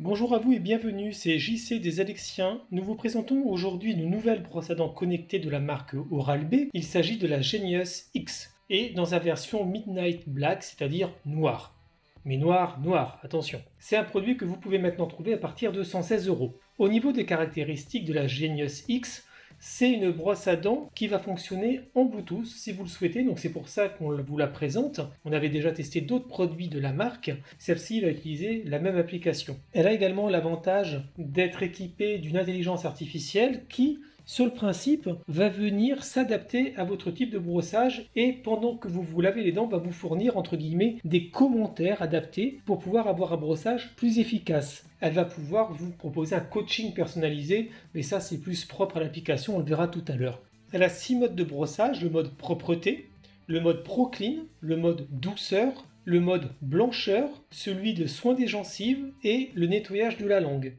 Bonjour à vous et bienvenue, c'est JC des Alexiens. Nous vous présentons aujourd'hui une nouvelle brosse à dents connectée de la marque Oral-B. Il s'agit de la Genius X et dans sa version Midnight Black, c'est-à-dire noir. Mais noir, noir, attention. C'est un produit que vous pouvez maintenant trouver à partir de 116 euros. Au niveau des caractéristiques de la Genius X, c'est une brosse à dents qui va fonctionner en Bluetooth si vous le souhaitez, donc c'est pour ça qu'on vous la présente. On avait déjà testé d'autres produits de la marque, celle-ci va utiliser la même application. Elle a également l'avantage d'être équipée d'une intelligence artificielle qui, sur le principe, va venir s'adapter à votre type de brossage et pendant que vous vous lavez les dents, va vous fournir entre guillemets des commentaires adaptés pour pouvoir avoir un brossage plus efficace. Elle va pouvoir vous proposer un coaching personnalisé, mais ça c'est plus propre à l'application, on le verra tout à l'heure. Elle a 6 modes de brossage, le mode propreté, le mode Pro Clean, le mode douceur, le mode blancheur, celui de soin des gencives et le nettoyage de la langue.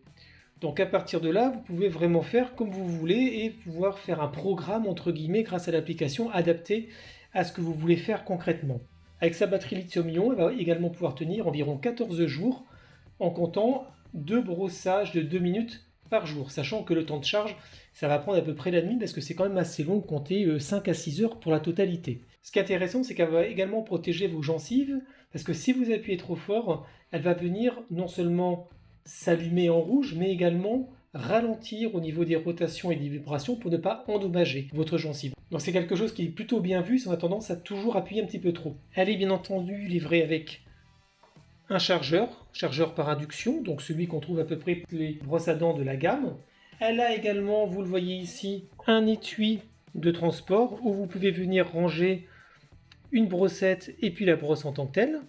Donc à partir de là, vous pouvez vraiment faire comme vous voulez et pouvoir faire un programme entre guillemets grâce à l'application adapté à ce que vous voulez faire concrètement. Avec sa batterie lithium-ion, elle va également pouvoir tenir environ 14 jours en comptant 2 brossages de 2 minutes par jour, sachant que le temps de charge, ça va prendre à peu près la nuit parce que c'est quand même assez long, compter 5 à 6 heures pour la totalité. Ce qui est intéressant, c'est qu'elle va également protéger vos gencives parce que si vous appuyez trop fort, elle va venir non seulement s'allumer en rouge, mais également ralentir au niveau des rotations et des vibrations pour ne pas endommager votre gencive. Donc c'est quelque chose qui est plutôt bien vu si on a tendance à toujours appuyer un petit peu trop. Elle est bien entendu livrée avec un chargeur par induction, donc celui qu'on trouve à peu près toutes les brosses à dents de la gamme. Elle a également, vous le voyez ici, un étui de transport où vous pouvez venir ranger une brossette et puis la brosse en tant que telle.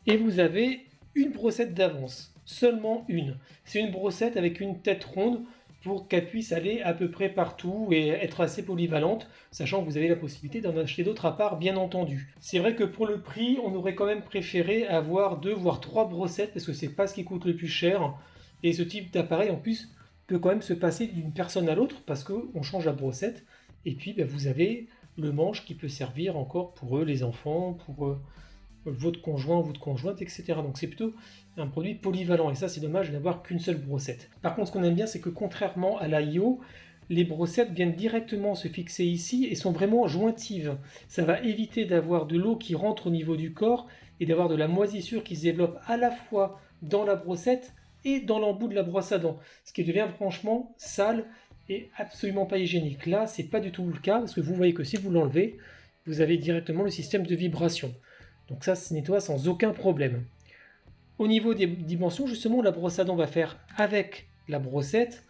Et vous avez une brossette d'avance, seulement une. C'est une brossette avec une tête ronde pour qu'elle puisse aller à peu près partout et être assez polyvalente, sachant que vous avez la possibilité d'en acheter d'autres à part, bien entendu. C'est vrai que pour le prix, on aurait quand même préféré avoir 2 voire 3 brossettes parce que c'est pas ce qui coûte le plus cher. Et ce type d'appareil en plus peut quand même se passer d'une personne à l'autre parce qu'on change la brossette et puis vous avez le manche qui peut servir encore pour eux, les enfants, pour votre conjoint, votre conjointe, etc. Donc c'est plutôt un produit polyvalent et ça c'est dommage de n'avoir qu'une seule brossette. Par contre ce qu'on aime bien c'est que contrairement à l'IO, les brossettes viennent directement se fixer ici et sont vraiment jointives. Ça va éviter d'avoir de l'eau qui rentre au niveau du corps et d'avoir de la moisissure qui se développe à la fois dans la brossette et dans l'embout de la brosse à dents, ce qui devient franchement sale et absolument pas hygiénique. Là c'est pas du tout le cas parce que vous voyez que si vous l'enlevez, vous avez directement le système de vibration. Donc ça se nettoie sans aucun problème. Au niveau des dimensions, justement, la brosse à dents va faire avec la brossette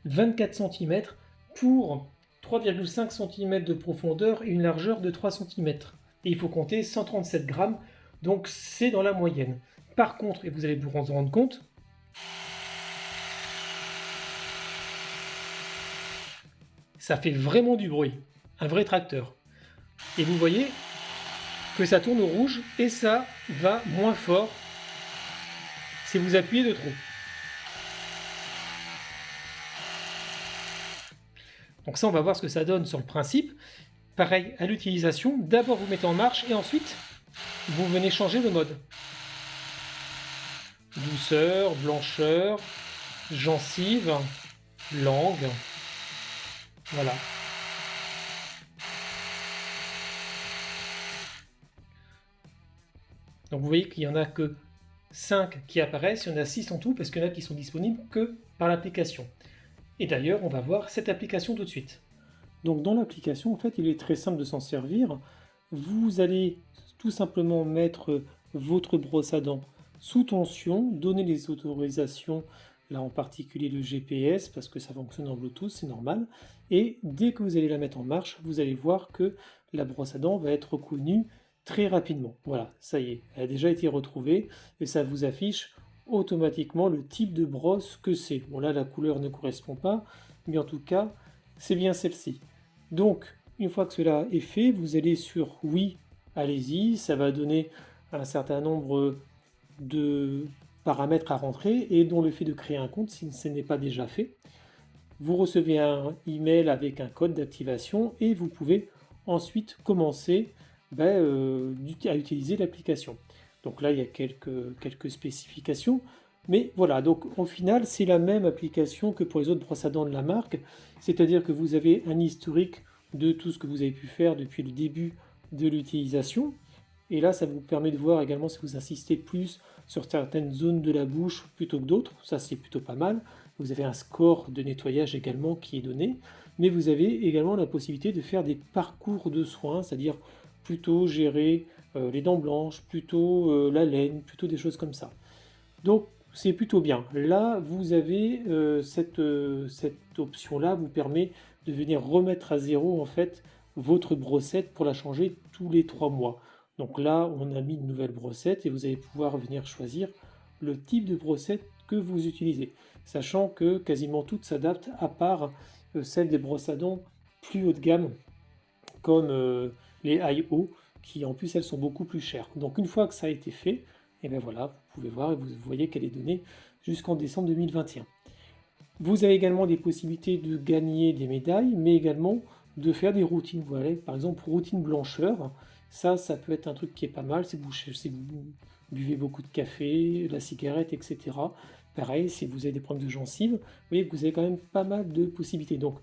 24 cm pour 3,5 cm de profondeur et une largeur de 3 cm. Et il faut compter 137 grammes, donc c'est dans la moyenne. Par contre, et vous allez vous en rendre compte, ça fait vraiment du bruit, un vrai tracteur. Et vous voyez que ça tourne au rouge et ça va moins fort si vous appuyez de trop. Donc ça, on va voir ce que ça donne sur le principe. Pareil à l'utilisation, d'abord vous mettez en marche et ensuite vous venez changer de mode. Douceur, blancheur, gencive, langue. Voilà. Donc vous voyez qu'il n'y en a que 5 qui apparaissent, il y en a 6 en tout parce qu'il y en a qui sont disponibles que par l'application. Et d'ailleurs, on va voir cette application tout de suite. Donc dans l'application, en fait, il est très simple de s'en servir. Vous allez tout simplement mettre votre brosse à dents sous tension, donner les autorisations, là en particulier le GPS, parce que ça fonctionne en Bluetooth, c'est normal. Et dès que vous allez la mettre en marche, vous allez voir que la brosse à dents va être reconnue très rapidement. Voilà, ça y est, elle a déjà été retrouvée et ça vous affiche automatiquement le type de brosse que c'est. Bon là la couleur ne correspond pas, mais en tout cas c'est bien celle-ci. Donc une fois que cela est fait, vous allez sur oui, allez-y, ça va donner un certain nombre de paramètres à rentrer et dont le fait de créer un compte si ce n'est pas déjà fait. Vous recevez un email avec un code d'activation et vous pouvez ensuite commencer à utiliser l'application. Donc là, il y a quelques spécifications. Mais voilà, donc au final, c'est la même application que pour les autres brosses à dents de la marque, c'est-à-dire que vous avez un historique de tout ce que vous avez pu faire depuis le début de l'utilisation. Et là, ça vous permet de voir également si vous insistez plus sur certaines zones de la bouche plutôt que d'autres. Ça, c'est plutôt pas mal. Vous avez un score de nettoyage également qui est donné. Mais vous avez également la possibilité de faire des parcours de soins, c'est-à-dire plutôt gérer les dents blanches, plutôt la laine, plutôt des choses comme ça. Donc, c'est plutôt bien. Là, vous avez cette option-là vous permet de venir remettre à zéro en fait votre brossette pour la changer tous les 3 mois. Donc là, on a mis une nouvelle brossette et vous allez pouvoir venir choisir le type de brossette que vous utilisez, sachant que quasiment toutes s'adaptent à part celle des brosses à dents plus haut de gamme comme les IO qui en plus elles sont beaucoup plus chères. Donc une fois que ça a été fait, et bien voilà, vous pouvez voir et vous voyez qu'elle est donnée jusqu'en décembre 2021. Vous avez également des possibilités de gagner des médailles, mais également de faire des routines. Voilà, par exemple, routine blancheur, ça peut être un truc qui est pas mal si vous buvez beaucoup de café, la cigarette, etc. Pareil, si vous avez des problèmes de gencives, vous voyez que vous avez quand même pas mal de possibilités. Donc,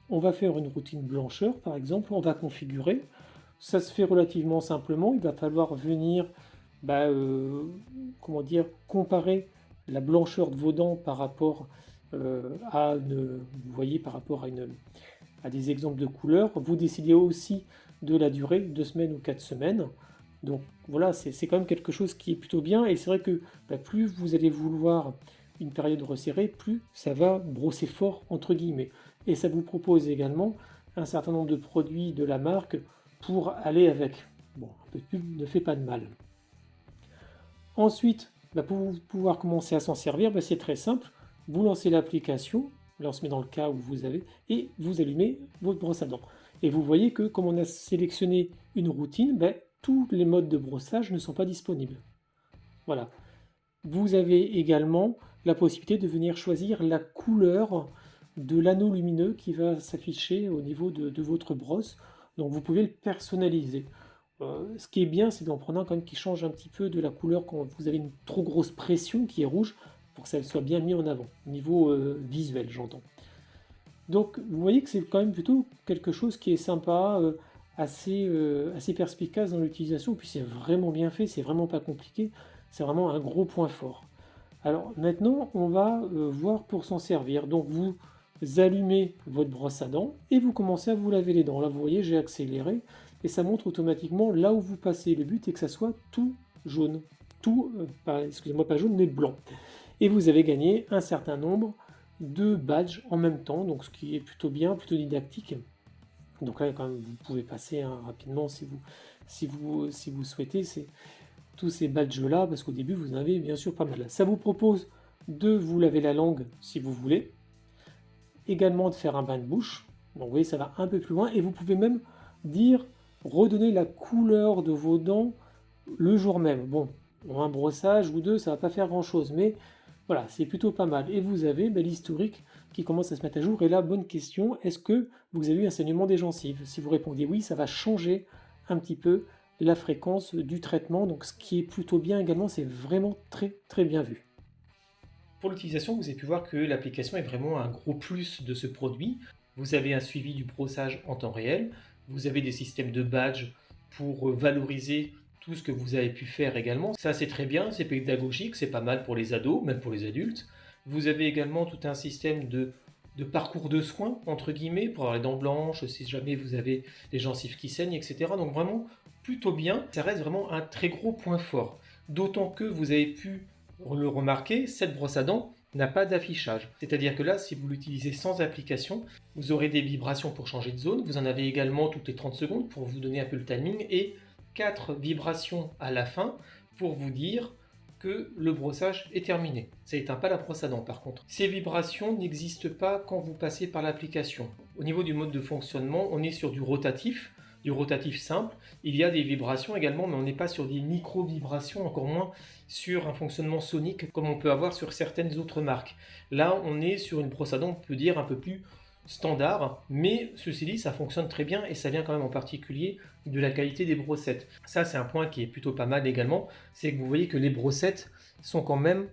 on va faire une routine blancheur, par exemple, on va configurer. Ça se fait relativement simplement, il va falloir venir comment dire, comparer la blancheur de vos dents par rapport vous voyez, par rapport à des exemples de couleurs. Vous décidez aussi de la durée, 2 semaines ou 4 semaines. Donc voilà, c'est quand même quelque chose qui est plutôt bien. Et c'est vrai que plus vous allez vouloir une période resserrée, plus ça va brosser fort, entre guillemets. Et ça vous propose également un certain nombre de produits de la marque pour aller avec. Bon, un peu de pub ne fait pas de mal. Ensuite, pour pouvoir commencer à s'en servir, c'est très simple. Vous lancez l'application, là on se met dans le cas où vous avez, et vous allumez votre brosse à dents. Et vous voyez que comme on a sélectionné une routine, tous les modes de brossage ne sont pas disponibles. Voilà. Vous avez également la possibilité de venir choisir la couleur de l'anneau lumineux qui va s'afficher au niveau de votre brosse. Donc vous pouvez le personnaliser. Ce qui est bien, c'est d'en prendre un quand même qui change un petit peu de la couleur quand vous avez une trop grosse pression qui est rouge pour que ça soit bien mis en avant, au niveau visuel, j'entends. Donc vous voyez que c'est quand même plutôt quelque chose qui est sympa, assez perspicace dans l'utilisation, puis c'est vraiment bien fait, c'est vraiment pas compliqué, c'est vraiment un gros point fort. Alors maintenant, on va voir pour s'en servir. Donc vous allumez votre brosse à dents et vous commencez à vous laver les dents. Là, vous voyez, j'ai accéléré et ça montre automatiquement là où vous passez. Le but est que ça soit tout jaune, excusez-moi, pas jaune, mais blanc. Et vous avez gagné un certain nombre de badges en même temps, donc ce qui est plutôt bien, plutôt didactique. Donc là, quand même, vous pouvez passer rapidement si vous souhaitez tous ces badges-là, parce qu'au début, vous en avez bien sûr pas mal. Ça vous propose de vous laver la langue si vous voulez, également de faire un bain de bouche. Donc vous voyez, ça va un peu plus loin, et vous pouvez même dire redonner la couleur de vos dents le jour même. Bon, un brossage ou deux, ça va pas faire grand-chose, mais voilà, c'est plutôt pas mal. Et vous avez l'historique qui commence à se mettre à jour. Et là, bonne question, est-ce que vous avez eu un saignement des gencives? Si vous répondez oui, ça va changer un petit peu la fréquence du traitement. Donc ce qui est plutôt bien également, c'est vraiment très très bien vu. Pour l'utilisation, vous avez pu voir que l'application est vraiment un gros plus de ce produit. Vous avez un suivi du brossage en temps réel. Vous avez des systèmes de badges pour valoriser tout ce que vous avez pu faire également. Ça, c'est très bien, c'est pédagogique, c'est pas mal pour les ados, même pour les adultes. Vous avez également tout un système de parcours de soins, entre guillemets, pour avoir les dents blanches, si jamais vous avez des gencives qui saignent, etc. Donc vraiment, plutôt bien. Ça reste vraiment un très gros point fort. D'autant que vous avez pu le remarquer, cette brosse à dents n'a pas d'affichage. C'est-à-dire que là, si vous l'utilisez sans application, vous aurez des vibrations pour changer de zone. Vous en avez également toutes les 30 secondes pour vous donner un peu le timing et 4 vibrations à la fin pour vous dire que le brossage est terminé. Ça n'éteint pas la brosse à dents par contre. Ces vibrations n'existent pas quand vous passez par l'application. Au niveau du mode de fonctionnement, on est sur du rotatif simple. Il y a des vibrations également, mais on n'est pas sur des micro-vibrations, encore moins sur un fonctionnement sonique comme on peut avoir sur certaines autres marques. Là, on est sur une brosse à dents, on peut dire, un peu plus standard, mais ceci dit, ça fonctionne très bien et ça vient quand même en particulier de la qualité des brossettes. Ça, c'est un point qui est plutôt pas mal également, c'est que vous voyez que les brossettes sont quand même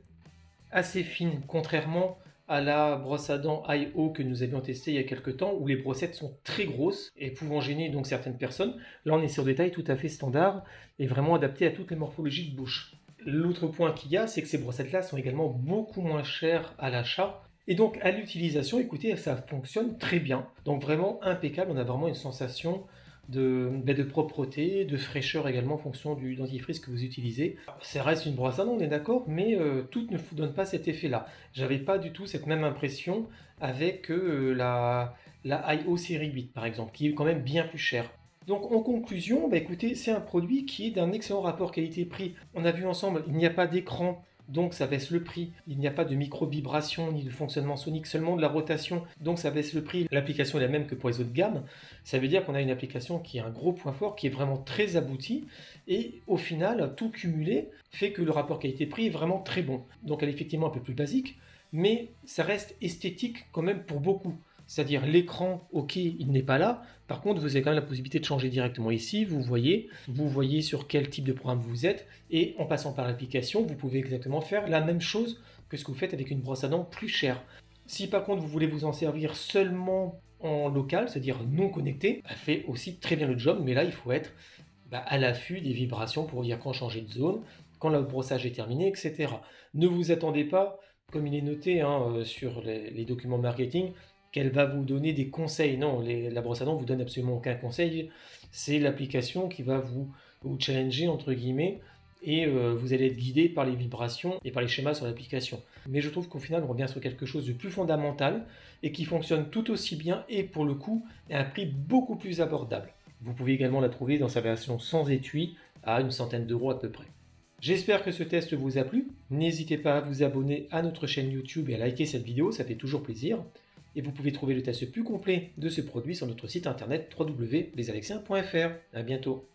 assez fine, contrairement à la brosse à dents IO que nous avions testée il y a quelques temps, où les brossettes sont très grosses et pouvant gêner donc certaines personnes. Là, on est sur des tailles tout à fait standards et vraiment adaptées à toutes les morphologies de bouche. L'autre point qu'il y a, c'est que ces brossettes-là sont également beaucoup moins chères à l'achat. Et donc à l'utilisation, écoutez, ça fonctionne très bien. Donc vraiment impeccable, on a vraiment une sensation de propreté, de fraîcheur également en fonction du dentifrice que vous utilisez. Ça reste une brosse à dents, on est d'accord, mais toutes ne vous donnent pas cet effet-là. J'avais pas du tout cette même impression avec la IO série 8 par exemple, qui est quand même bien plus chère. Donc en conclusion, bah écoutez, c'est un produit qui est d'un excellent rapport qualité-prix. On a vu ensemble, il n'y a pas d'écran, donc ça baisse le prix. Il n'y a pas de micro-vibration ni de fonctionnement sonique, seulement de la rotation, donc ça baisse le prix. L'application est la même que pour les autres gammes. Ça veut dire qu'on a une application qui est un gros point fort, qui est vraiment très aboutie, et au final, tout cumulé fait que le rapport qualité-prix est vraiment très bon. Donc elle est effectivement un peu plus basique, mais ça reste esthétique quand même pour beaucoup. C'est-à-dire l'écran, ok, il n'est pas là. Par contre, vous avez quand même la possibilité de changer directement ici. Vous voyez sur quel type de programme vous êtes. Et en passant par l'application, vous pouvez exactement faire la même chose que ce que vous faites avec une brosse à dents plus chère. Si par contre vous voulez vous en servir seulement en local, c'est-à-dire non connecté, elle fait aussi très bien le job. Mais là, il faut être à l'affût des vibrations pour dire quand changer de zone, quand le brossage est terminé, etc. Ne vous attendez pas, comme il est noté sur les documents marketing, qu'elle va vous donner des conseils. Non, la brosse à dents ne vous donne absolument aucun conseil. C'est l'application qui va vous challenger, entre guillemets, et vous allez être guidé par les vibrations et par les schémas sur l'application. Mais je trouve qu'au final, on revient sur quelque chose de plus fondamental et qui fonctionne tout aussi bien et pour le coup, à un prix beaucoup plus abordable. Vous pouvez également la trouver dans sa version sans étui à une centaine d'euros à peu près. J'espère que ce test vous a plu. N'hésitez pas à vous abonner à notre chaîne YouTube et à liker cette vidéo, ça fait toujours plaisir. Et vous pouvez trouver le test plus complet de ce produit sur notre site internet www.lesalexiens.fr. À bientôt.